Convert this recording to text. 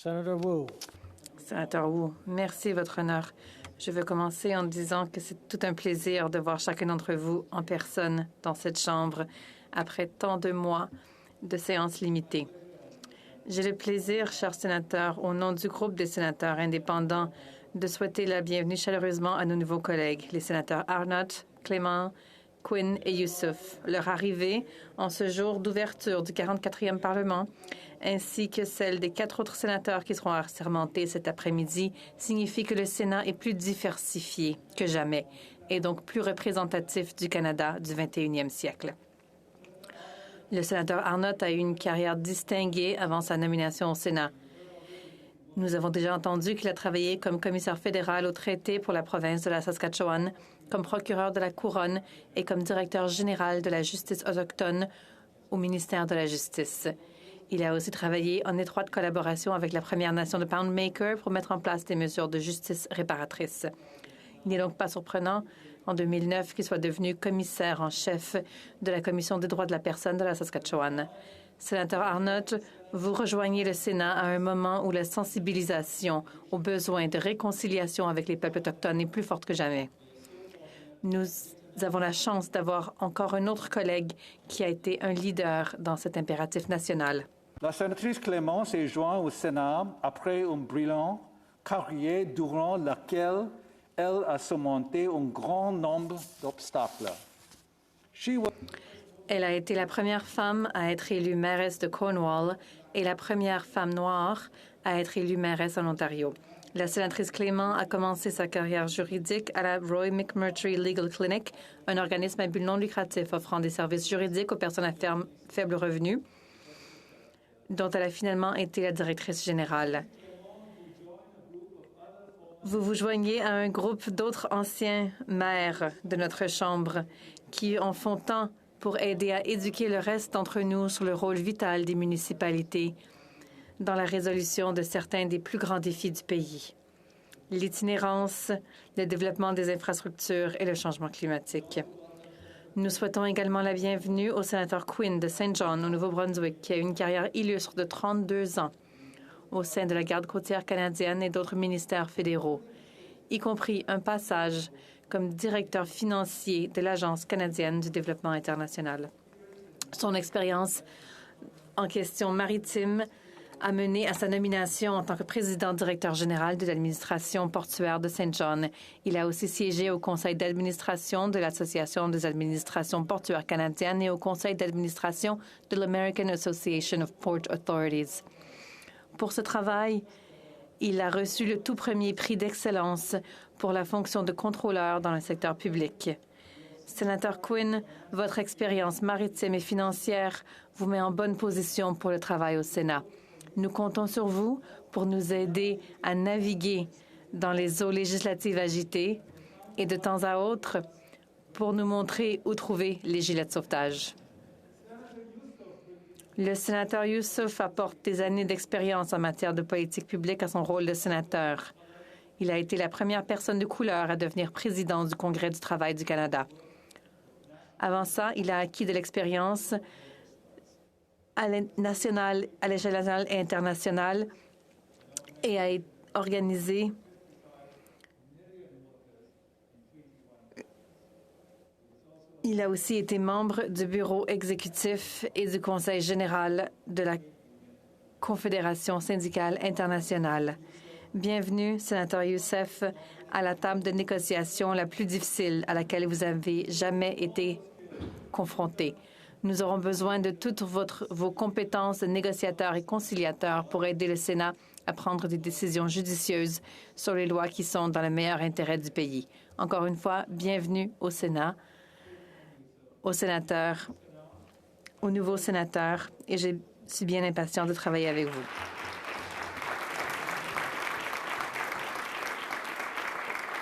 Senator Wu. Sénateur Wu, merci, Votre Honneur. Je veux commencer en disant que c'est tout un plaisir de voir chacun d'entre vous en personne dans cette Chambre après tant de mois de séances limitées. J'ai le plaisir, chers sénateurs, au nom du groupe des sénateurs indépendants, de souhaiter la bienvenue chaleureusement à nos nouveaux collègues, les sénateurs Arnott, Clément, Quinn et Youssouf. Leur arrivée en ce jour d'ouverture du 44e Parlement, ainsi que celle des 4 autres sénateurs qui seront assermentés cet après-midi, signifie que le Sénat est plus diversifié que jamais et donc plus représentatif du Canada du 21e siècle. Le sénateur Arnott a eu une carrière distinguée avant sa nomination au Sénat. Nous avons déjà entendu qu'il a travaillé comme commissaire fédéral au traité pour la province de la Saskatchewan, comme procureur de la Couronne et comme directeur général de la justice autochtone au ministère de la Justice. Il a aussi travaillé en étroite collaboration avec la Première Nation de Poundmaker pour mettre en place des mesures de justice réparatrices. Il n'est donc pas surprenant, en 2009, qu'il soit devenu commissaire en chef de la Commission des droits de la personne de la Saskatchewan. Sénateur Arnott, vous rejoignez le Sénat à un moment où la sensibilisation aux besoins de réconciliation avec les peuples autochtones est plus forte que jamais. Nous avons la chance d'avoir encore un autre collègue qui a été un leader dans cet impératif national. La sénatrice Clément s'est jointe au Sénat après une brillante carrière durant laquelle elle a surmonté un grand nombre d'obstacles. Elle a été la première femme à être élue mairesse de Cornwall et la première femme noire à être élue mairesse en Ontario. La sénatrice Clément a commencé sa carrière juridique à la Roy McMurtry Legal Clinic, un organisme à but non lucratif offrant des services juridiques aux personnes à faible revenu, dont elle a finalement été la directrice générale. Vous vous joignez à un groupe d'autres anciens maires de notre Chambre qui en font tant pour aider à éduquer le reste d'entre nous sur le rôle vital des municipalités dans la résolution de certains des plus grands défis du pays. L'itinérance, le développement des infrastructures et le changement climatique. Nous souhaitons également la bienvenue au sénateur Quinn de Saint John, au Nouveau-Brunswick, qui a une carrière illustre de 32 ans au sein de la Garde côtière canadienne et d'autres ministères fédéraux, y compris un passage comme directeur financier de l'Agence canadienne du développement international. Son expérience en questions maritimes a mené à sa nomination en tant que président-directeur général de l'administration portuaire de Saint John. Il a aussi siégé au conseil d'administration de l'Association des administrations portuaires canadiennes et au conseil d'administration de l'American Association of Port Authorities. Pour ce travail, il a reçu le tout premier prix d'excellence pour la fonction de contrôleur dans le secteur public. Sénateur Quinn, votre expérience maritime et financière vous met en bonne position pour le travail au Sénat. Nous comptons sur vous pour nous aider à naviguer dans les eaux législatives agitées et de temps à autre pour nous montrer où trouver les gilets de sauvetage. Le sénateur Youssouf apporte des années d'expérience en matière de politique publique à son rôle de sénateur. Il a été la première personne de couleur à devenir président du Congrès du travail du Canada. Avant ça, il a acquis de l'expérience à l'échelle nationale et internationale et a organisé Il a aussi été membre du bureau exécutif et du conseil général de la Confédération syndicale internationale. Bienvenue, sénateur Youssouf, à la table de négociation la plus difficile à laquelle vous avez jamais été confronté. Nous aurons besoin de toutes vos compétences de négociateur et conciliateur pour aider le Sénat à prendre des décisions judicieuses sur les lois qui sont dans le meilleur intérêt du pays. Encore une fois, bienvenue au Sénat, aux sénateurs, aux nouveaux sénateurs, et je suis bien impatient de travailler avec vous.